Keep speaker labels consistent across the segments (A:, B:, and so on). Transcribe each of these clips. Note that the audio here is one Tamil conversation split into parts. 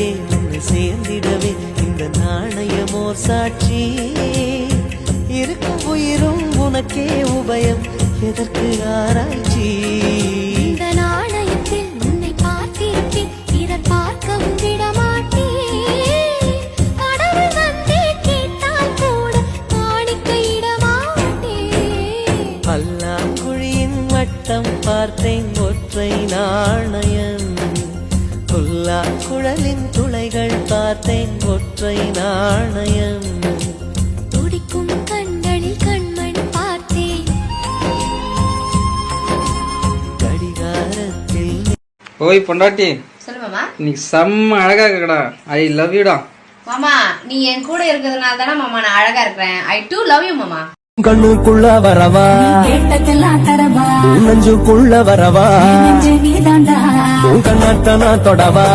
A: அழகே உன்னை சேர்ந்திடவே இந்த நாணயமோர் சாட்சி. இருக்கும் உயிரும் உனக்கே உபயம், எதற்கு ஆராய்ச்சி?
B: இந்த நாணயத்தில் உன்னை பார்த்திருப்பேன், பிறர் பார்க்கவும் விடமாட்டேன். கடவுள் வந்தே கேட்டால் கூட காணிக்கையிடமாட்டேன்.
A: பல்லாங்குழியின் வட்டம் பார்த்தேன் ஒற்றை நாணயம், புல்லா குழலின் துளைகள் பார்த்தேன் ஒற்றை நாணயம்.
B: துடிக்கும் கண்களில் கண்மண் பார்த்தேன்.
A: கடிகாரத்தில்
C: ஓய் பொண்டாட்டி,
D: சொல்லு மாமா.
C: நீ செம்ம அழகா இருக்கடா. ஐ லவ் யூடா.
D: மாமா நீ என் கூட இருக்கிறதுனால தானே மாமா நான் அழகா இருக்கிறேன். ஐ டூ லவ் யூ மாமா.
A: கண்ணுக்குள்ள வரவா, நெஞ்சுக்குள்ள வரவா, கண்ணாட்டனா தொடவா,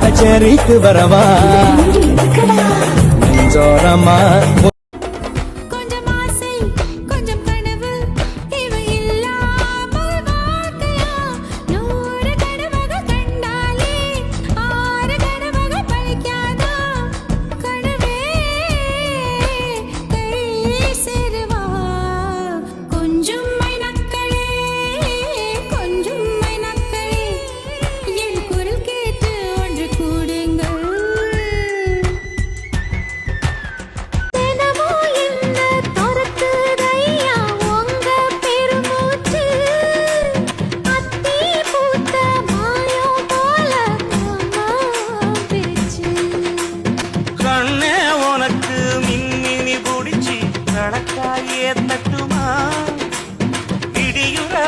A: கச்சேரிக்கு வரவா, நெஞ்சோரமா.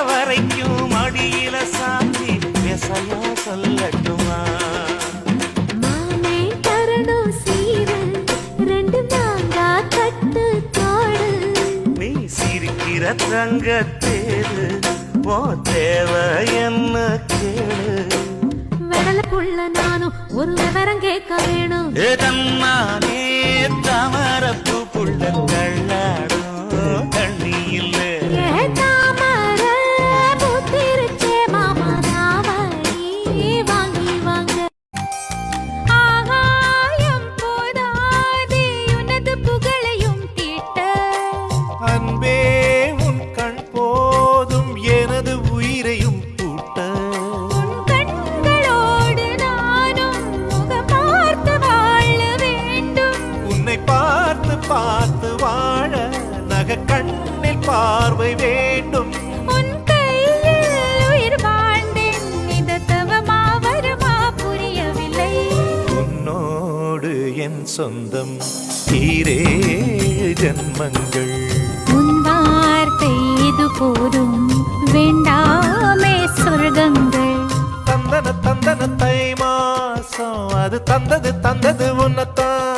A: வரைக்கும் அடியில சாந்தி விசையா சொல்லட்டுமா?
B: மாமே தரணும் சீர ரெண்டு மாங்கா கட்டு தோடு.
A: நீ சிரிக்கிற தங்கத்தேரு போ தேவை என்ன கேளு.
B: வெடலுக்குள்ள நானும் ஒரு விவரம் கேட்க வேணும்.
A: ஏதம்மானே தாமரப்பூ புள்ள கள்ளாடும் கண்ணி இல்லை. அன்பே உன் கண் போதும் எனது உயிரையும் பூட்ட.
B: கண்களோடு நானும் முகம் பார்த்து வாழ வேண்டும்.
A: உன்னை பார்த்து பார்த்து வாழ நக கண்ணில் பார்வை வேண்டும்.
B: உன் கையில் உயிர் வாழ்ந்தேன், இந்த தவமா வருமா புரியவில்லை.
A: உன்னோடு என் சொந்தம் ஈரே ஜன்மங்கள்.
B: உன் வார்த்தை இது போதும், வேண்டாமே சொர்க்கங்கள்.
A: தந்தன தந்தன தை மாசம் அது தந்தது உன்னத்தான்.